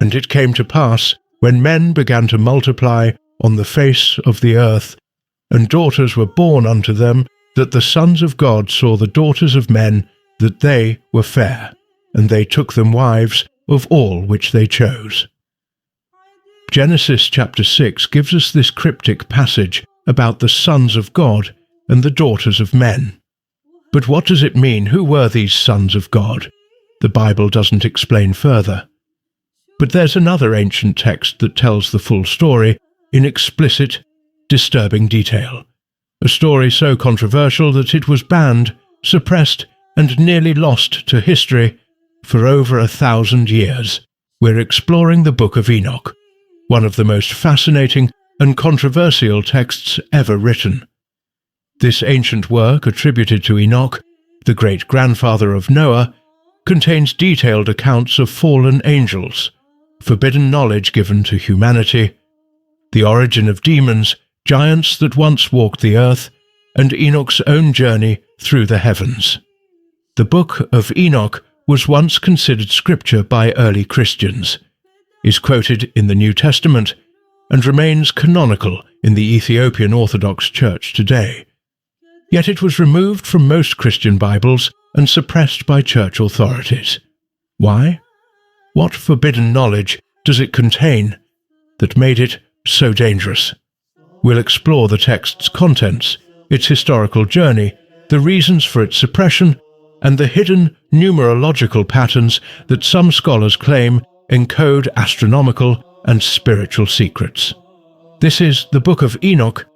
And it came to pass, when men began to multiply on the face of the earth, and daughters were born unto them, that the sons of God saw the daughters of men, that they were fair, and they took them wives of all which they chose. Genesis chapter 6 gives us this cryptic passage about the sons of God and the daughters of men. But what does it mean? Who were these sons of God? The Bible doesn't explain further. But there's another ancient text that tells the full story in explicit, disturbing detail. A story so controversial that it was banned, suppressed, and nearly lost to history for over 1,000 years. We're exploring the Book of Enoch, one of the most fascinating and controversial texts ever written. This ancient work, attributed to Enoch, the great-grandfather of Noah, contains detailed accounts of fallen angels, forbidden knowledge given to humanity, the origin of demons, giants that once walked the earth, and Enoch's own journey through the heavens. The Book of Enoch was once considered scripture by early Christians, is quoted in the New Testament, and remains canonical in the Ethiopian Orthodox Church today. Yet it was removed from most Christian Bibles and suppressed by church authorities. Why? What forbidden knowledge does it contain that made it so dangerous? We'll explore the text's contents, its historical journey, the reasons for its suppression, and the hidden numerological patterns that some scholars claim encode astronomical and spiritual secrets. This is the Book of Enoch,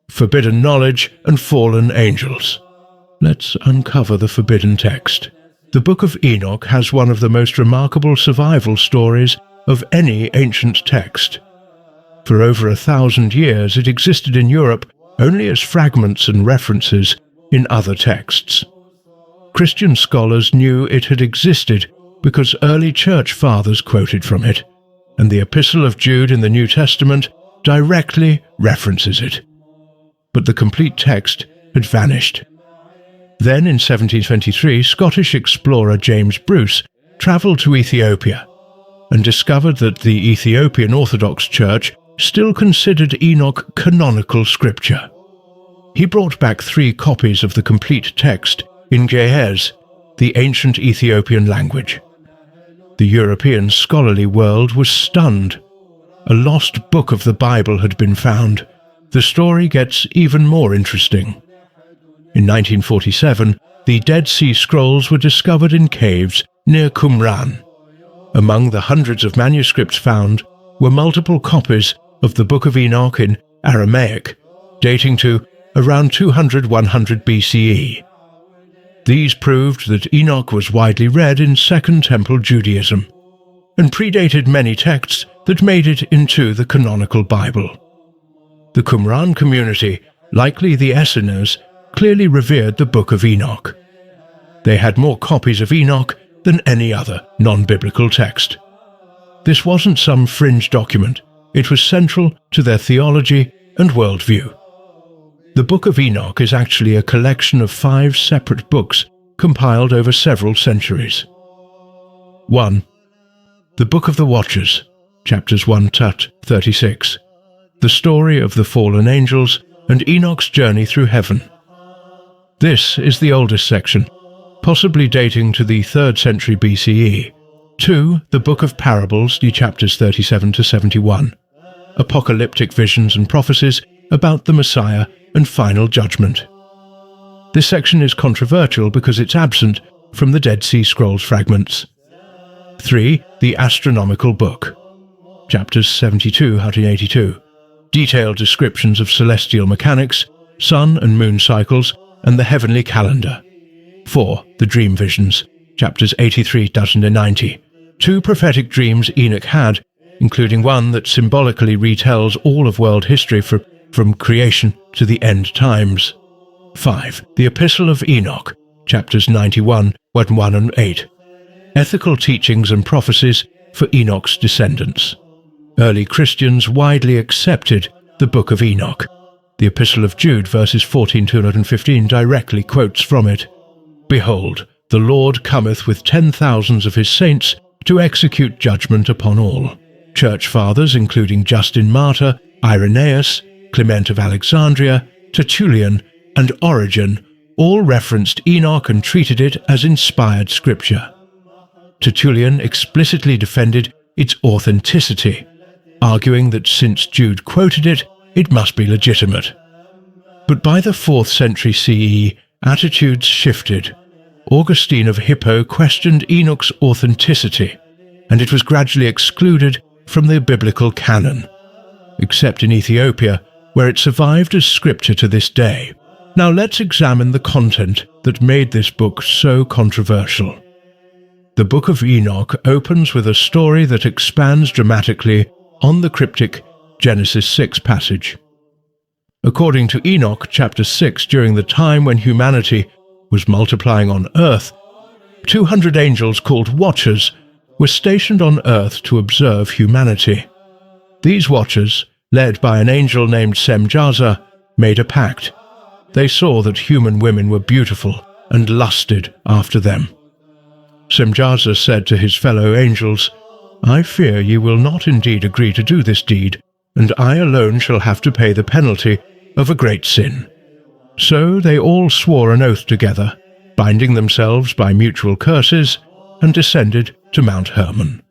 Forbidden Knowledge and Fallen Angels. Let's uncover the forbidden text. The Book of Enoch has one of the most remarkable survival stories of any ancient text. For over 1,000 years it existed in Europe only as fragments and references in other texts. Christian scholars knew it had existed because early church fathers quoted from it, and the Epistle of Jude in the New Testament directly references it. But the complete text had vanished. Then in 1723, Scottish explorer James Bruce travelled to Ethiopia and discovered that the Ethiopian Orthodox Church still considered Enoch canonical scripture. He brought back 3 copies of the complete text in Ge'ez, the ancient Ethiopian language. The European scholarly world was stunned. A lost book of the Bible had been found. The story gets even more interesting. In 1947, the Dead Sea Scrolls were discovered in caves near Qumran. Among the hundreds of manuscripts found were multiple copies of the Book of Enoch in Aramaic, dating to around 200–100 BCE. These proved that Enoch was widely read in Second Temple Judaism, and predated many texts that made it into the canonical Bible. The Qumran community, likely the Essenes, clearly revered the Book of Enoch. They had more copies of Enoch than any other non-biblical text. This wasn't some fringe document. It was central to their theology and worldview. The Book of Enoch is actually a collection of 5 separate books compiled over several centuries. 1. The Book of the Watchers, chapters 1–36. The story of the fallen angels and Enoch's journey through heaven. This is the oldest section, possibly dating to the 3rd century BCE. 2. The Book of Parables, the chapters 37–71. Apocalyptic visions and prophecies about the Messiah and final judgment. This section is controversial because it's absent from the Dead Sea Scrolls fragments. 3. The Astronomical Book, chapters 72–82. Detailed descriptions of celestial mechanics, sun and moon cycles, and the heavenly calendar. 4. The Dream Visions, chapters 83–90. 2 prophetic dreams Enoch had, including one that symbolically retells all of world history from creation to the end times. 5. The Epistle of Enoch, chapters 91–108. Ethical teachings and prophecies for Enoch's descendants. Early Christians widely accepted the Book of Enoch. The Epistle of Jude, verses 14–15, directly quotes from it. Behold, the Lord cometh with 10,000s of his saints to execute judgment upon all. Church fathers, including Justin Martyr, Irenaeus, Clement of Alexandria, Tertullian, and Origen, all referenced Enoch and treated it as inspired scripture. Tertullian explicitly defended its authenticity, arguing that since Jude quoted it, it must be legitimate. But by the 4th century CE, attitudes shifted. Augustine of Hippo questioned Enoch's authenticity, and it was gradually excluded from the biblical canon, except in Ethiopia, where it survived as scripture to this day. Now let's examine the content that made this book so controversial. The Book of Enoch opens with a story that expands dramatically on the cryptic Genesis 6 passage. According to Enoch chapter 6, during the time when humanity was multiplying on earth, 200 angels called Watchers were stationed on earth to observe humanity. These Watchers, led by an angel named Semjaza, made a pact. They saw that human women were beautiful and lusted after them. Semjaza said to his fellow angels, "I fear ye will not indeed agree to do this deed, and I alone shall have to pay the penalty of a great sin." So they all swore an oath together, binding themselves by mutual curses, and descended to Mount Hermon.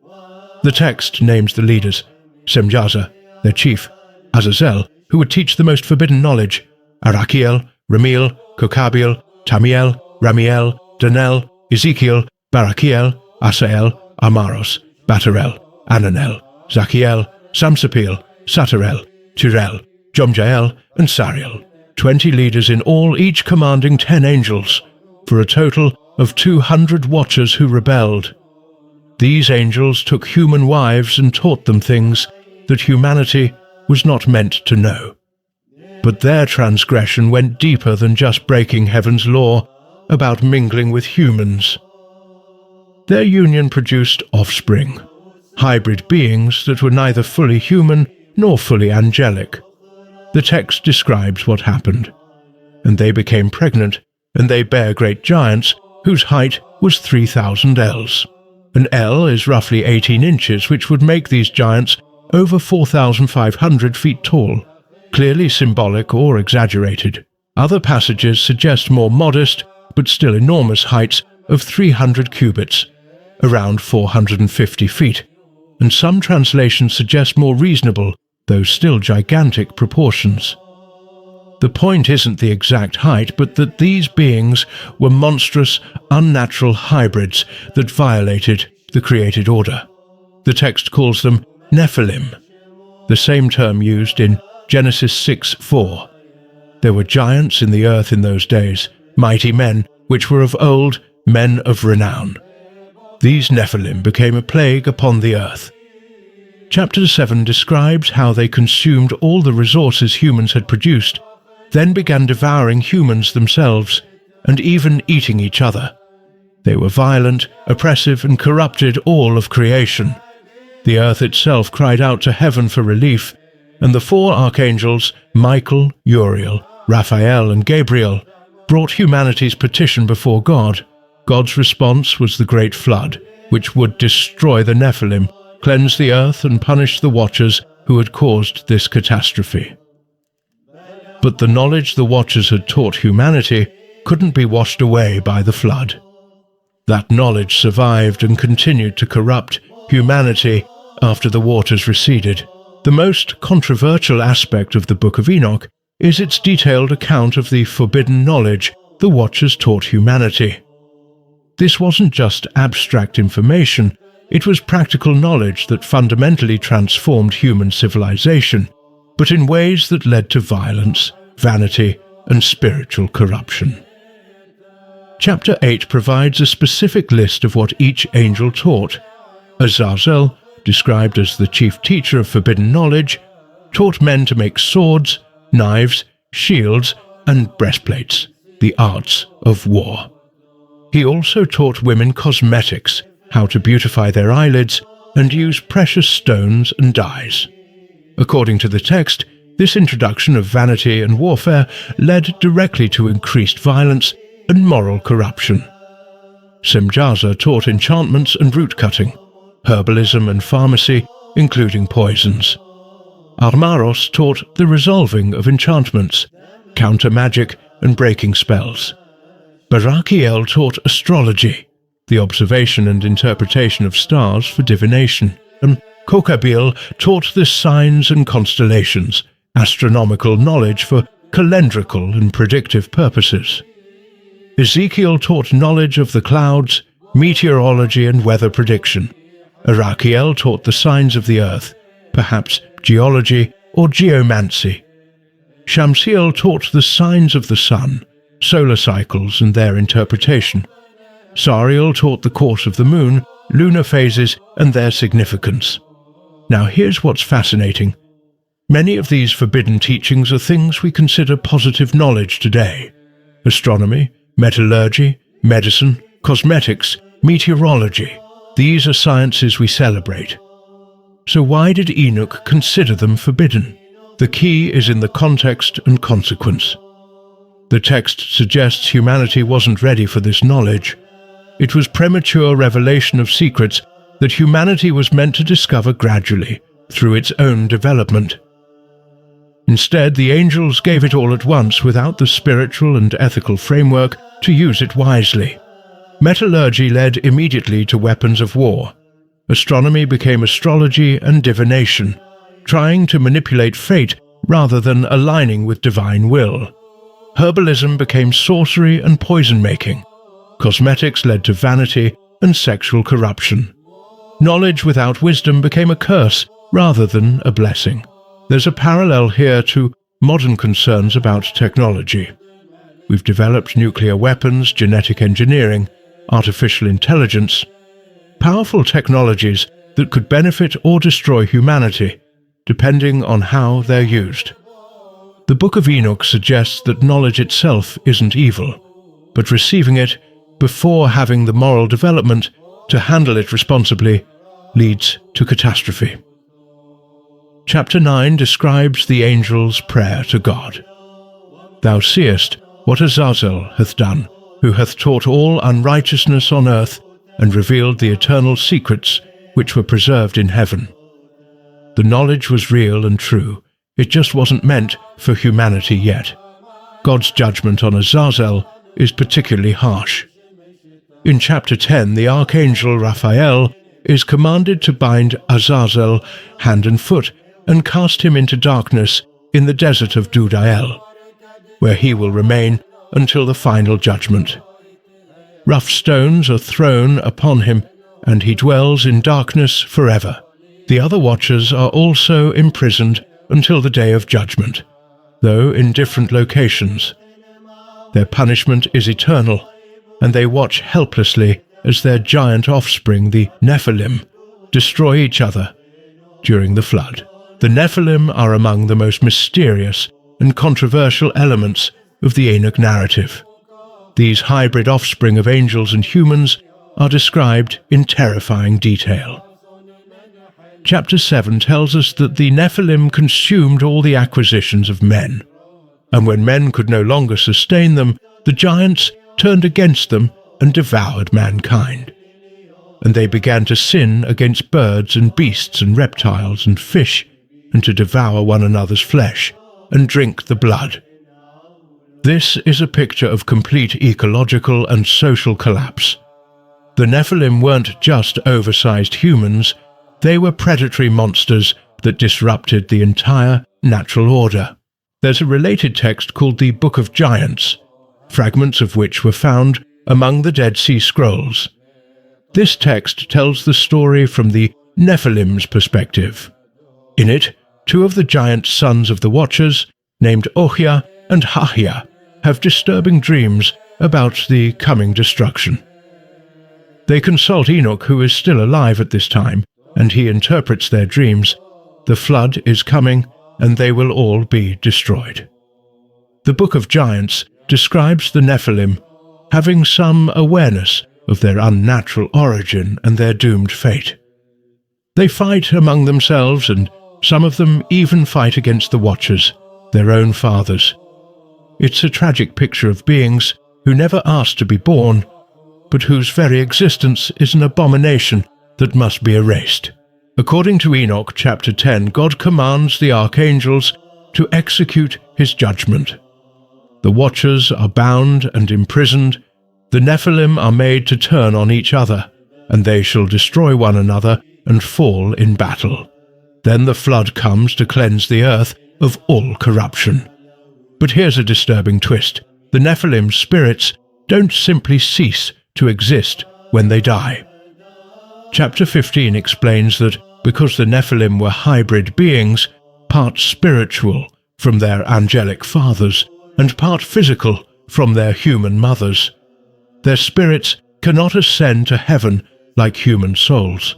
The text names the leaders: Semjaza, their chief; Azazel, who would teach the most forbidden knowledge; Arachiel, Ramiel, Kokabiel, Tamiel, Ramiel, Danel, Ezekiel, Barachiel, Asael, Amaros, Batarel, Ananel, Zachiel, Samsapil, Satarel, Tirel, Jomjael, and Sariel. 20 leaders in all, each commanding 10 angels, for a total of 200 Watchers who rebelled. These angels took human wives and taught them things that humanity was not meant to know. But their transgression went deeper than just breaking heaven's law about mingling with humans. Their union produced offspring, hybrid beings that were neither fully human nor fully angelic. The text describes what happened. And they became pregnant, and they bare great giants, whose height was 3,000 ells. An ell is roughly 18 inches, which would make these giants over 4,500 feet tall, clearly symbolic or exaggerated. Other passages suggest more modest, but still enormous heights of 300 cubits, around 450 feet, and some translations suggest more reasonable, though still gigantic, proportions. The point isn't the exact height, but that these beings were monstrous, unnatural hybrids that violated the created order. The text calls them Nephilim, the same term used in Genesis 6:4. There were giants in the earth in those days, mighty men, which were of old, men of renown. These Nephilim became a plague upon the earth. Chapter 7 describes how they consumed all the resources humans had produced, then began devouring humans themselves, and even eating each other. They were violent, oppressive, and corrupted all of creation. The earth itself cried out to heaven for relief, and the 4 archangels, Michael, Uriel, Raphael, and Gabriel, brought humanity's petition before God. God's response was the great flood, which would destroy the Nephilim, cleanse the earth, and punish the Watchers who had caused this catastrophe. But the knowledge the Watchers had taught humanity couldn't be washed away by the flood. That knowledge survived and continued to corrupt humanity after the waters receded. The most controversial aspect of the Book of Enoch is its detailed account of the forbidden knowledge the Watchers taught humanity. This wasn't just abstract information, it was practical knowledge that fundamentally transformed human civilization, but in ways that led to violence, vanity, and spiritual corruption. Chapter 8 provides a specific list of what each angel taught. Azazel, described as the chief teacher of forbidden knowledge, taught men to make swords, knives, shields, and breastplates, the arts of war. He also taught women cosmetics, how to beautify their eyelids, and use precious stones and dyes. According to the text, this introduction of vanity and warfare led directly to increased violence and moral corruption. Semjaza taught enchantments and root cutting. herbalism and pharmacy, including poisons. Armaros taught the resolving of enchantments, counter-magic and breaking spells. Barakiel taught astrology, the observation and interpretation of stars for divination, and Kokabil taught the signs and constellations, astronomical knowledge for calendrical and predictive purposes. Ezekiel taught knowledge of the clouds, meteorology and weather prediction. Arakiel taught the signs of the earth, perhaps geology or geomancy. Shamsiel taught the signs of the sun, solar cycles and their interpretation. Sariel taught the course of the moon, lunar phases and their significance. Now here's what's fascinating. Many of these forbidden teachings are things we consider positive knowledge today. Astronomy, metallurgy, medicine, cosmetics, meteorology. These are sciences we celebrate. So why did Enoch consider them forbidden? The key is in the context and consequence. The text suggests humanity wasn't ready for this knowledge. It was premature revelation of secrets that humanity was meant to discover gradually, through its own development. Instead, the angels gave it all at once without the spiritual and ethical framework to use it wisely. Metallurgy led immediately to weapons of war. Astronomy became astrology and divination, trying to manipulate fate rather than aligning with divine will. Herbalism became sorcery and poison-making. Cosmetics led to vanity and sexual corruption. Knowledge without wisdom became a curse rather than a blessing. There's a parallel here to modern concerns about technology. We've developed nuclear weapons, genetic engineering, artificial intelligence, powerful technologies that could benefit or destroy humanity, depending on how they're used. The Book of Enoch suggests that knowledge itself isn't evil, but receiving it before having the moral development to handle it responsibly leads to catastrophe. Chapter 9 describes the angel's prayer to God. Thou seest what Azazel hath done, who hath taught all unrighteousness on earth, and revealed the eternal secrets which were preserved in heaven. The knowledge was real and true, it just wasn't meant for humanity yet. God's judgment on Azazel is particularly harsh. In chapter 10, the archangel Raphael is commanded to bind Azazel hand and foot and cast him into darkness in the desert of Dudael, where he will remain until the final judgment. Rough stones are thrown upon him, and he dwells in darkness forever. The other watchers are also imprisoned until the day of judgment, though in different locations. Their punishment is eternal, and they watch helplessly as their giant offspring, the Nephilim, destroy each other during the flood. The Nephilim are among the most mysterious and controversial elements of the Enoch narrative. These hybrid offspring of angels and humans are described in terrifying detail. Chapter 7 tells us that the Nephilim consumed all the acquisitions of men, and when men could no longer sustain them, the giants turned against them and devoured mankind. And they began to sin against birds and beasts and reptiles and fish, and to devour one another's flesh and drink the blood. This is a picture of complete ecological and social collapse. The Nephilim weren't just oversized humans, they were predatory monsters that disrupted the entire natural order. There's a related text called the Book of Giants, fragments of which were found among the Dead Sea Scrolls. This text tells the story from the Nephilim's perspective. In it, two of the giant sons of the Watchers, named Ohia and Hahia, have disturbing dreams about the coming destruction. They consult Enoch, who is still alive at this time, and he interprets their dreams. The flood is coming, and they will all be destroyed. The Book of Giants describes the Nephilim having some awareness of their unnatural origin and their doomed fate. They fight among themselves, and some of them even fight against the Watchers, their own fathers. It's a tragic picture of beings who never asked to be born, but whose very existence is an abomination that must be erased. According to Enoch chapter 10, God commands the archangels to execute his judgment. The Watchers are bound and imprisoned. The Nephilim are made to turn on each other, and they shall destroy one another and fall in battle. Then the flood comes to cleanse the earth of all corruption. But here's a disturbing twist. The Nephilim spirits don't simply cease to exist when they die. Chapter 15 explains that because the Nephilim were hybrid beings, part spiritual from their angelic fathers and part physical from their human mothers, their spirits cannot ascend to heaven like human souls,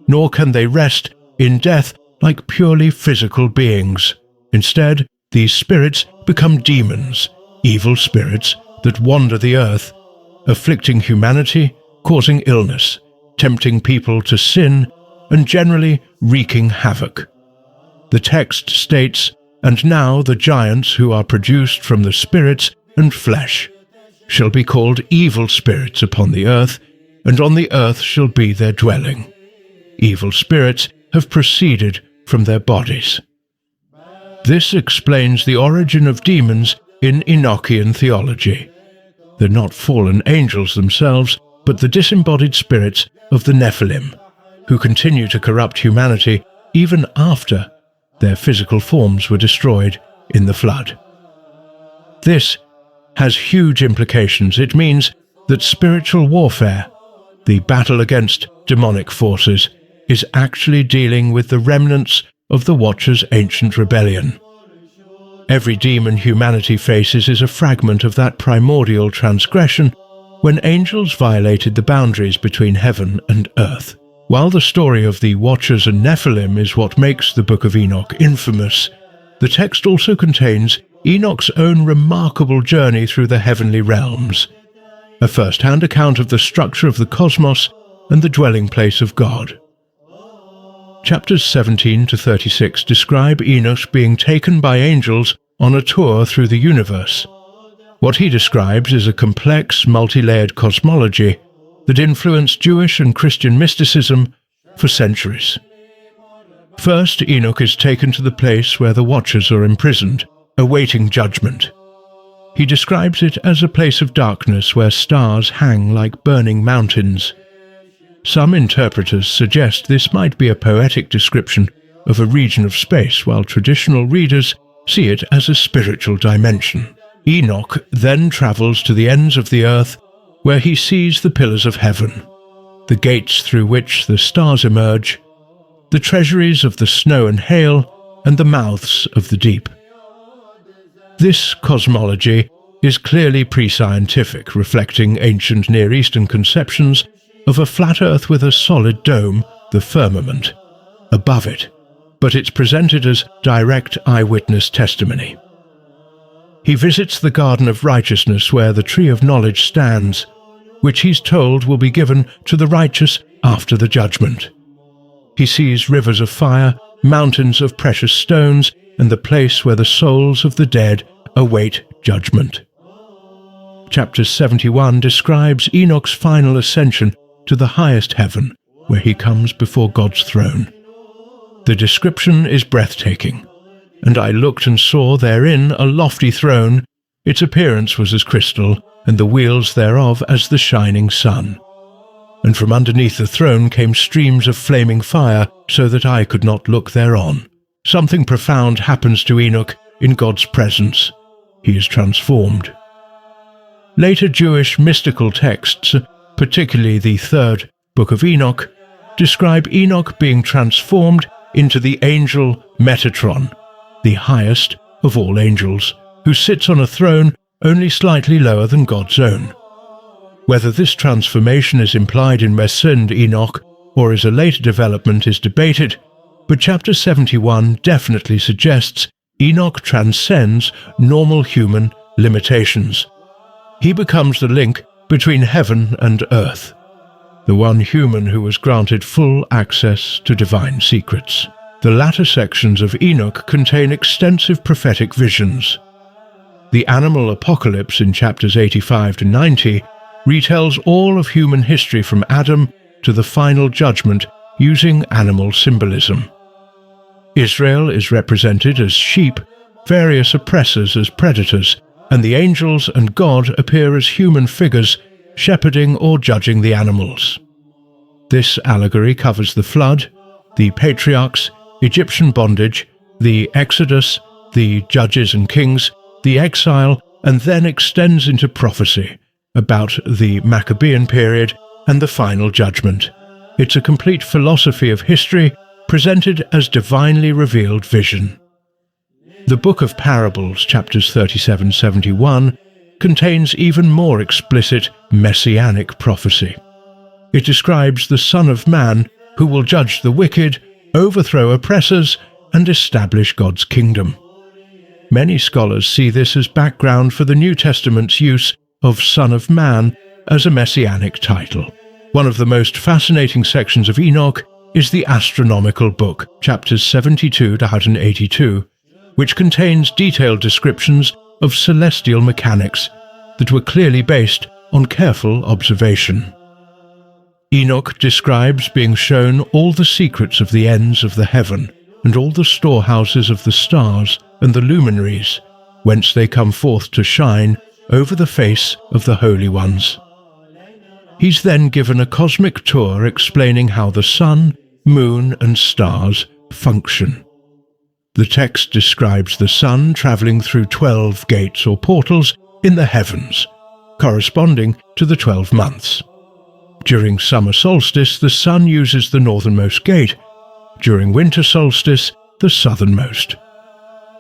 nor can they rest in death like purely physical beings. Instead, these spirits become demons, evil spirits that wander the earth, afflicting humanity, causing illness, tempting people to sin, and generally wreaking havoc. The text states, "And now the giants who are produced from the spirits and flesh shall be called evil spirits upon the earth, and on the earth shall be their dwelling. Evil spirits have proceeded from their bodies." This explains the origin of demons in Enochian theology. They're not fallen angels themselves, but the disembodied spirits of the Nephilim, who continue to corrupt humanity even after their physical forms were destroyed in the flood. This has huge implications. It means that spiritual warfare, the battle against demonic forces, is actually dealing with the remnants of the Watchers' ancient rebellion. Every demon humanity faces is a fragment of that primordial transgression when angels violated the boundaries between heaven and earth. While the story of the Watchers and Nephilim is what makes the Book of Enoch infamous, the text also contains Enoch's own remarkable journey through the heavenly realms, a first-hand account of the structure of the cosmos and the dwelling place of God. Chapters 17 to 36 describe Enoch being taken by angels on a tour through the universe. What he describes is a complex, multi-layered cosmology that influenced Jewish and Christian mysticism for centuries. First, Enoch is taken to the place where the Watchers are imprisoned, awaiting judgment. He describes it as a place of darkness where stars hang like burning mountains. Some interpreters suggest this might be a poetic description of a region of space, while traditional readers see it as a spiritual dimension. Enoch then travels to the ends of the earth, where he sees the pillars of heaven, the gates through which the stars emerge, the treasuries of the snow and hail, and the mouths of the deep. This cosmology is clearly pre-scientific, reflecting ancient Near Eastern conceptions of a flat earth with a solid dome, the firmament, above it, but it's presented as direct eyewitness testimony. He visits the Garden of Righteousness where the Tree of Knowledge stands, which he's told will be given to the righteous after the judgment. He sees rivers of fire, mountains of precious stones, and the place where the souls of the dead await judgment. Chapter 71 describes Enoch's final ascension to the highest heaven, where he comes before God's throne. The description is breathtaking. "And I looked and saw therein a lofty throne. Its appearance was as crystal, and the wheels thereof as the shining sun. And from underneath the throne came streams of flaming fire, so that I could not look thereon." Something profound happens to Enoch in God's presence. He is transformed. Later Jewish mystical texts, particularly the third Book of Enoch, describe Enoch being transformed into the angel Metatron, the highest of all angels, who sits on a throne only slightly lower than God's own. Whether this transformation is implied in Mesend Enoch or is a later development is debated, but chapter 71 definitely suggests Enoch transcends normal human limitations. He becomes the link between heaven and earth, the one human who was granted full access to divine secrets. The latter sections of Enoch contain extensive prophetic visions. The animal apocalypse in chapters 85 to 90 retells all of human history from Adam to the final judgment using animal symbolism. Israel is represented as sheep, various oppressors as predators, and the angels and God appear as human figures, shepherding or judging the animals. This allegory covers the flood, the patriarchs, Egyptian bondage, the Exodus, the judges and kings, the exile, and then extends into prophecy about the Maccabean period and the final judgment. It's a complete philosophy of history presented as divinely revealed vision. The Book of Parables, chapters 37-71, contains even more explicit messianic prophecy. It describes the Son of Man who will judge the wicked, overthrow oppressors, and establish God's kingdom. Many scholars see this as background for the New Testament's use of Son of Man as a messianic title. One of the most fascinating sections of Enoch is the Astronomical book, chapters 72-182, which contains detailed descriptions of celestial mechanics that were clearly based on careful observation. Enoch describes being shown all the secrets of the ends of the heaven and all the storehouses of the stars and the luminaries, whence they come forth to shine over the face of the holy ones. He's then given a cosmic tour explaining how the sun, moon, and stars function. The text describes the sun travelling through 12 gates or portals in the heavens, corresponding to the 12 months. During summer solstice, the sun uses the northernmost gate. During winter solstice, the southernmost.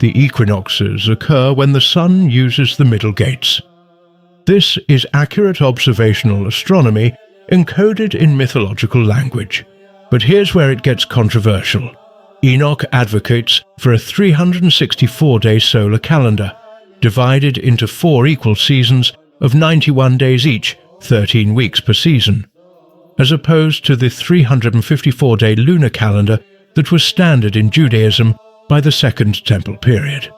The equinoxes occur when the sun uses the middle gates. This is accurate observational astronomy encoded in mythological language. But here's where it gets controversial. Enoch advocates for a 364-day solar calendar, divided into 4 equal seasons of 91 days each, 13 weeks per season, as opposed to the 354-day lunar calendar that was standard in Judaism by the Second Temple period.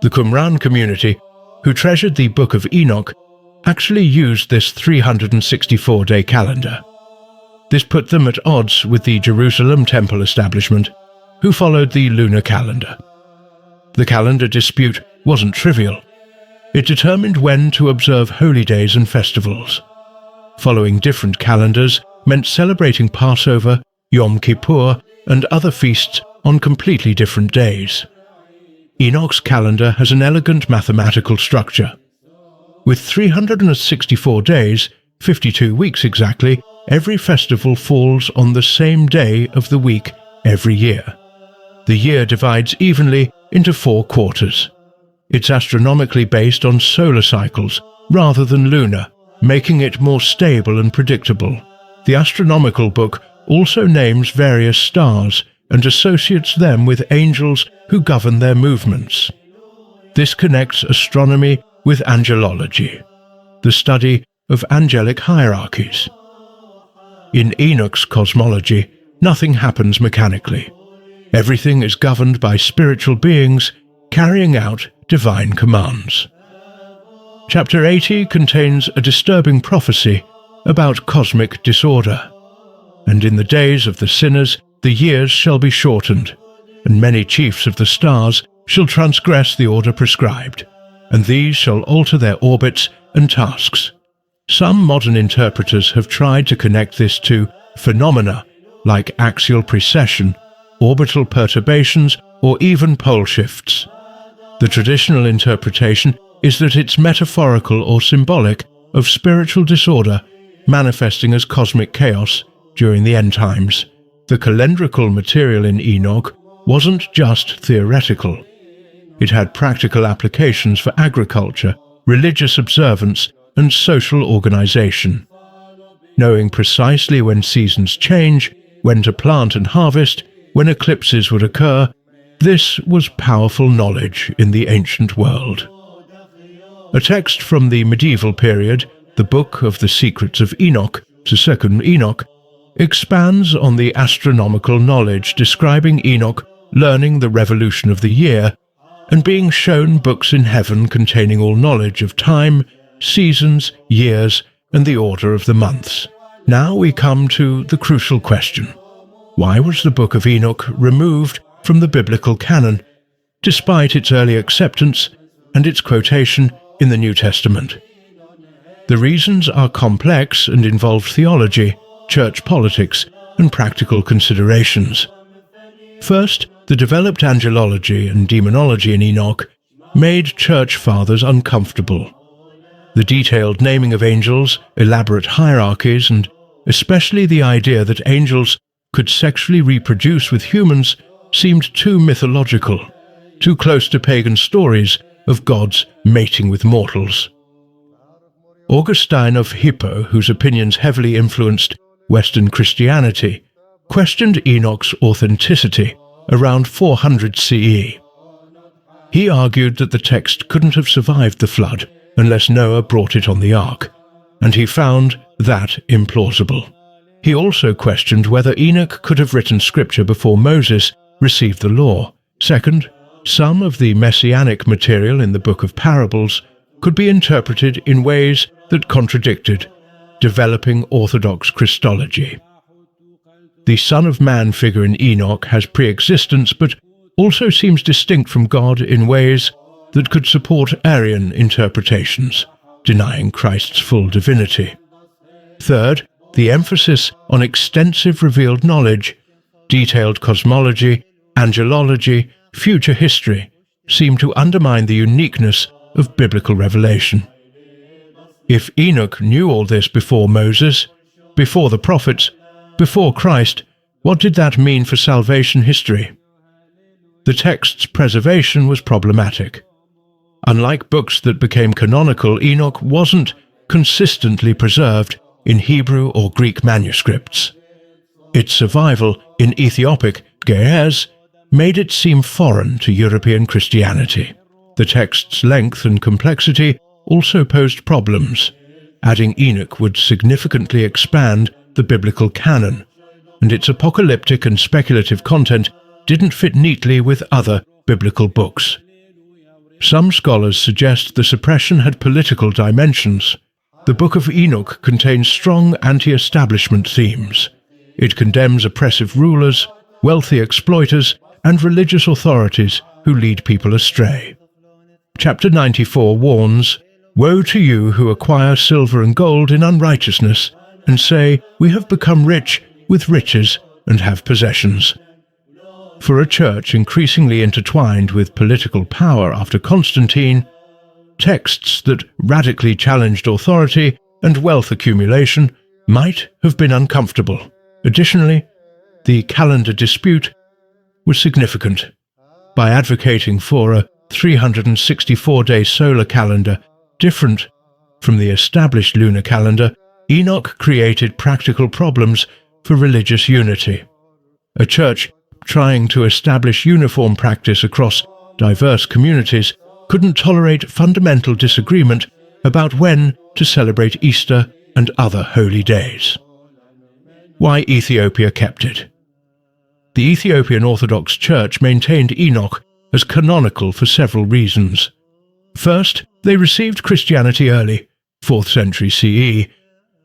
The Qumran community, who treasured the Book of Enoch, actually used this 364-day calendar. This put them at odds with the Jerusalem temple establishment, who followed the lunar calendar. The calendar dispute wasn't trivial. It determined when to observe holy days and festivals. Following different calendars meant celebrating Passover, Yom Kippur, and other feasts on completely different days. Enoch's calendar has an elegant mathematical structure. With 364 days, 52 weeks exactly, every festival falls on the same day of the week every year. The year divides evenly into 4 quarters. It's astronomically based on solar cycles rather than lunar, making it more stable and predictable. The Astronomical book also names various stars and associates them with angels who govern their movements. This connects astronomy with angelology, the study of angelic hierarchies. In Enoch's cosmology, nothing happens mechanically. Everything is governed by spiritual beings carrying out divine commands. Chapter 80 contains a disturbing prophecy about cosmic disorder. And in the days of the sinners, the years shall be shortened, and many chiefs of the stars shall transgress the order prescribed, and these shall alter their orbits and tasks. Some modern interpreters have tried to connect this to phenomena like axial precession, orbital perturbations, or even pole shifts. The traditional interpretation is that it's metaphorical or symbolic of spiritual disorder manifesting as cosmic chaos during the end times. The calendrical material in Enoch wasn't just theoretical. It had practical applications for agriculture, religious observance, and social organization. Knowing precisely when seasons change, when to plant and harvest, when eclipses would occur, this was powerful knowledge in the ancient world. A text from the medieval period, the Book of the Secrets of Enoch, to 2nd Enoch, expands on the astronomical knowledge describing Enoch learning the revolution of the year and being shown books in heaven containing all knowledge of time, seasons, years, and the order of the months. Now we come to the crucial question. Why was the Book of Enoch removed from the biblical canon, despite its early acceptance and its quotation in the New Testament? The reasons are complex and involve theology, church politics, and practical considerations. First, the developed angelology and demonology in Enoch made church fathers uncomfortable. The detailed naming of angels, elaborate hierarchies, and especially the idea that angels could sexually reproduce with humans seemed too mythological, too close to pagan stories of gods mating with mortals. Augustine of Hippo, whose opinions heavily influenced Western Christianity, questioned Enoch's authenticity around 400 CE. He argued that the text couldn't have survived the flood unless Noah brought it on the ark, and he found that implausible. He also questioned whether Enoch could have written scripture before Moses received the law. Second, some of the messianic material in the Book of Parables could be interpreted in ways that contradicted developing Orthodox Christology. The Son of Man figure in Enoch has pre-existence, but also seems distinct from God in ways that could support Arian interpretations, denying Christ's full divinity. Third, the emphasis on extensive revealed knowledge, detailed cosmology, angelology, future history, seem to undermine the uniqueness of biblical revelation. If Enoch knew all this before Moses, before the prophets, before Christ, what did that mean for salvation history? The text's preservation was problematic. Unlike books that became canonical, Enoch wasn't consistently preserved in Hebrew or Greek manuscripts. Its survival in Ethiopic Ge'ez made it seem foreign to European Christianity. The text's length and complexity also posed problems. Adding Enoch would significantly expand the biblical canon, and its apocalyptic and speculative content didn't fit neatly with other biblical books. Some scholars suggest the suppression had political dimensions. The Book of Enoch contains strong anti-establishment themes. It condemns oppressive rulers, wealthy exploiters, and religious authorities who lead people astray. Chapter 94 warns, "Woe to you who acquire silver and gold in unrighteousness, and say, 'We have become rich with riches and have possessions.'" For a church increasingly intertwined with political power after Constantine, texts that radically challenged authority and wealth accumulation might have been uncomfortable. Additionally, the calendar dispute was significant. By advocating for a 364-day solar calendar different from the established lunar calendar, Enoch created practical problems for religious unity. A church trying to establish uniform practice across diverse communities couldn't tolerate fundamental disagreement about when to celebrate Easter and other holy days. Why Ethiopia kept it. The Ethiopian Orthodox Church maintained Enoch as canonical for several reasons. First, they received Christianity early, 4th century CE,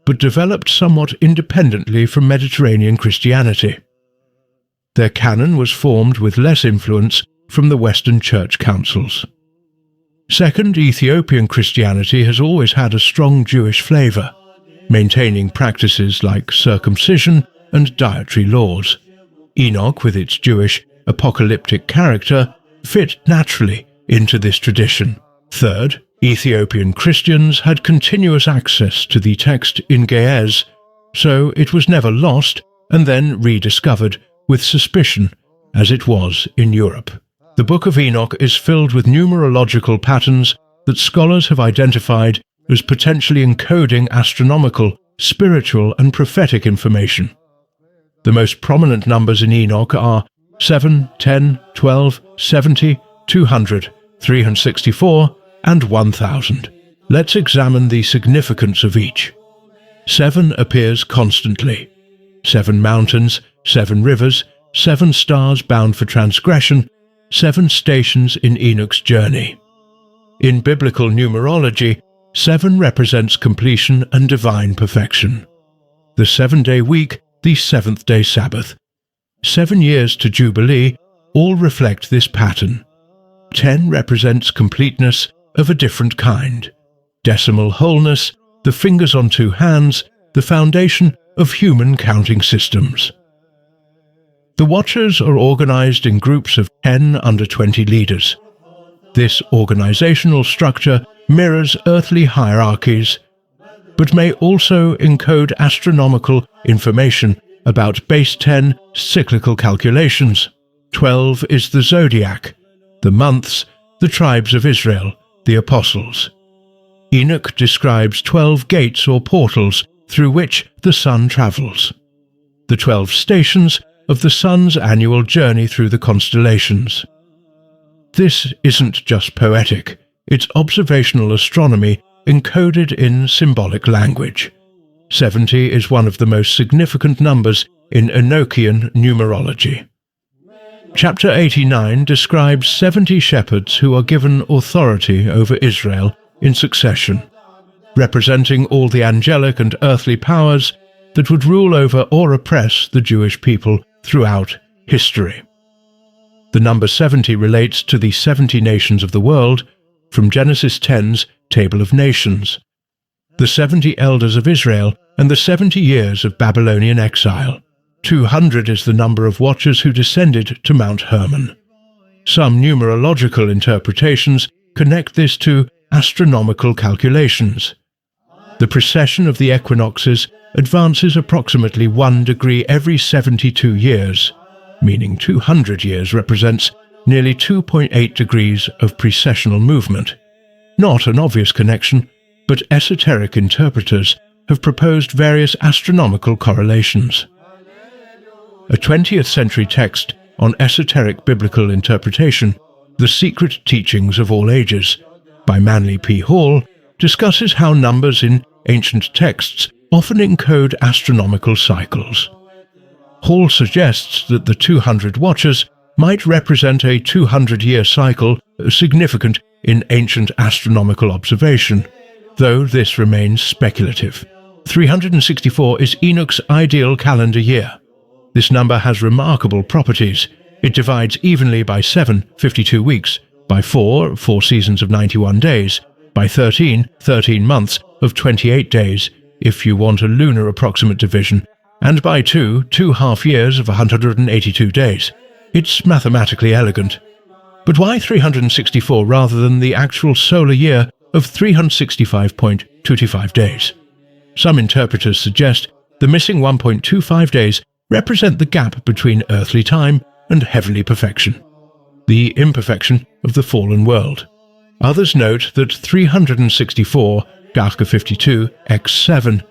but developed somewhat independently from Mediterranean Christianity. Their canon was formed with less influence from the Western Church councils. Second, Ethiopian Christianity has always had a strong Jewish flavor, maintaining practices like circumcision and dietary laws. Enoch, with its Jewish apocalyptic character, fit naturally into this tradition. Third, Ethiopian Christians had continuous access to the text in Ge'ez, so it was never lost and then rediscovered with suspicion, as it was in Europe. The Book of Enoch is filled with numerological patterns that scholars have identified as potentially encoding astronomical, spiritual, and prophetic information. The most prominent numbers in Enoch are 7, 10, 12, 70, 200, 364, and 1000. Let's examine the significance of each. 7 appears constantly. 7 mountains, 7 rivers, 7 stars bound for transgression, 7 stations in Enoch's journey. In biblical numerology, 7 represents completion and divine perfection. the 7-day week the 7th-day Sabbath. 7 years to Jubilee all reflect this pattern. 10 represents completeness of a different kind. Decimal wholeness, the fingers on 2 hands, the foundation of human counting systems. The Watchers are organized in groups of 10 under 20 leaders. This organizational structure mirrors earthly hierarchies, but may also encode astronomical information about base 10 cyclical calculations. 12 is the zodiac, the months, the tribes of Israel, the apostles. Enoch describes 12 gates or portals through which the sun travels. The 12 stations of the sun's annual journey through the constellations. This isn't just poetic, it's observational astronomy encoded in symbolic language. 70 is one of the most significant numbers in Enochian numerology. Chapter 89 describes 70 shepherds who are given authority over Israel in succession, representing all the angelic and earthly powers that would rule over or oppress the Jewish people throughout history. The number 70 relates to the 70 nations of the world from Genesis 10's Table of Nations, the 70 elders of Israel and the 70 years of Babylonian exile. 200 is the number of watchers who descended to Mount Hermon. Some numerological interpretations connect this to astronomical calculations. The precession of the equinoxes advances approximately 1 degree every 72 years, meaning 200 years represents nearly 2.8 degrees of precessional movement. Not an obvious connection, but esoteric interpreters have proposed various astronomical correlations. A 20th century text on esoteric biblical interpretation, The Secret Teachings of All Ages, by Manly P. Hall, discusses how numbers in ancient texts often encode astronomical cycles. Hall suggests that the 200 watchers might represent a 200-year cycle significant in ancient astronomical observation, though this remains speculative. 364 is Enoch's ideal calendar year. This number has remarkable properties. It divides evenly by 7, 52 weeks, by 4, 4 seasons of 91 days, by 13, 13 months of 28 days, if you want a lunar approximate division, and by 2, 2 half years of 182 days. It's mathematically elegant. But why 364 rather than the actual solar year of 365.25 days? Some interpreters suggest the missing 1.25 days represent the gap between earthly time and heavenly perfection, the imperfection of the fallen world. Others note that 364, Gachka 52, x7,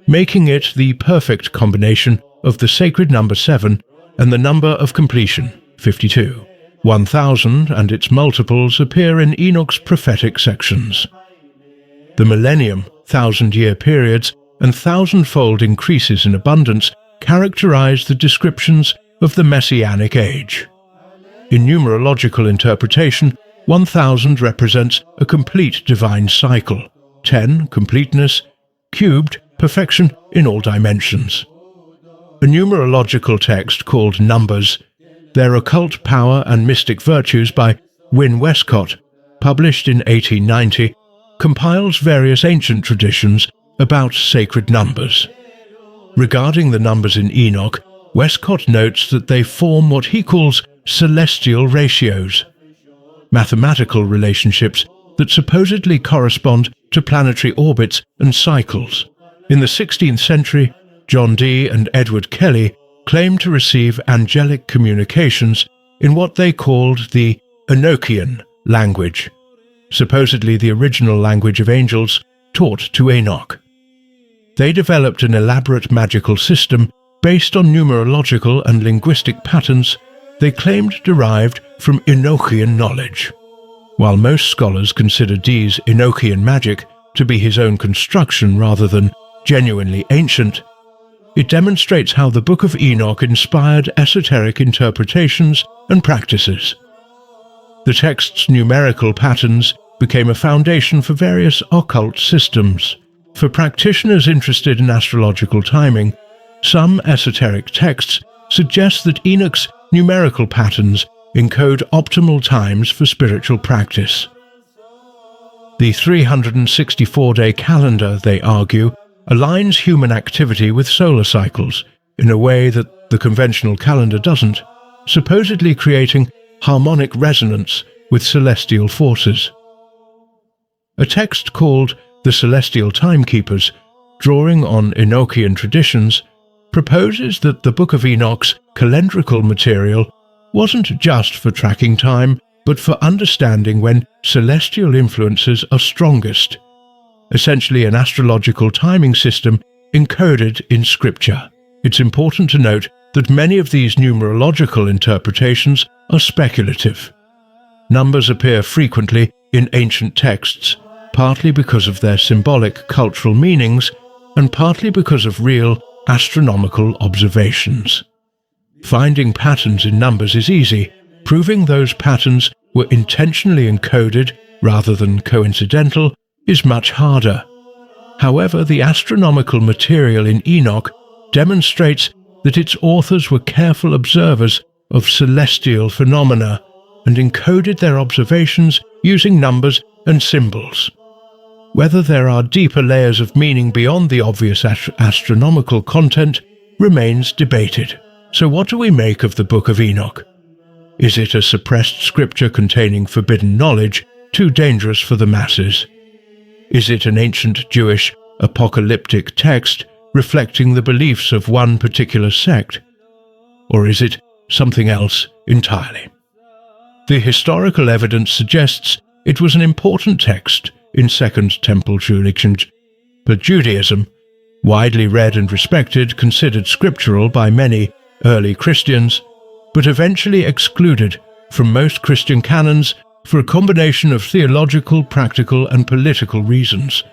making it the perfect combination of the sacred number 7 and the number of completion, 52. 1000 and its multiples appear in Enoch's prophetic sections. The millennium, 1,000-year periods, and 1,000-fold increases in abundance characterize the descriptions of the Messianic age. In numerological interpretation, 1000 represents a complete divine cycle, 10 completeness, cubed perfection in all dimensions. A numerological text called Numbers, Their Occult Power and Mystic Virtues by Wynne Westcott, published in 1890, compiles various ancient traditions about sacred numbers. Regarding the numbers in Enoch, Westcott notes that they form what he calls celestial ratios, mathematical relationships that supposedly correspond to planetary orbits and cycles. In the 16th century, John Dee and Edward Kelly claimed to receive angelic communications in what they called the Enochian language, supposedly the original language of angels taught to Enoch. They developed an elaborate magical system based on numerological and linguistic patterns they claimed derived from Enochian knowledge. While most scholars consider Dee's Enochian magic to be his own construction rather than genuinely ancient, it demonstrates how the Book of Enoch inspired esoteric interpretations and practices. The text's numerical patterns became a foundation for various occult systems, For practitioners interested in astrological timing, some esoteric texts suggest that Enoch's numerical patterns encode optimal times for spiritual practice. The 364-day calendar, they argue, aligns human activity with solar cycles in a way that the conventional calendar doesn't, supposedly creating harmonic resonance with celestial forces. A text called The Celestial Timekeepers, drawing on Enochian traditions, proposes that the Book of Enoch's calendrical material wasn't just for tracking time, but for understanding when celestial influences are strongest, essentially an astrological timing system encoded in Scripture. It's important to note that many of these numerological interpretations are speculative. Numbers appear frequently in ancient texts, partly because of their symbolic cultural meanings and partly because of real astronomical observations. Finding patterns in numbers is easy. Proving those patterns were intentionally encoded rather than coincidental is much harder. However, the astronomical material in Enoch demonstrates that its authors were careful observers of celestial phenomena and encoded their observations using numbers and symbols. Whether there are deeper layers of meaning beyond the obvious astronomical content remains debated. So what do we make of the Book of Enoch? Is it a suppressed scripture containing forbidden knowledge, too dangerous for the masses? Is it an ancient Jewish apocalyptic text reflecting the beliefs of one particular sect? Or is it something else entirely? The historical evidence suggests it was an important text in Second Temple Judaism, widely read and respected, considered scriptural by many early Christians, but eventually excluded from most Christian canons for a combination of theological, practical, and political reasons.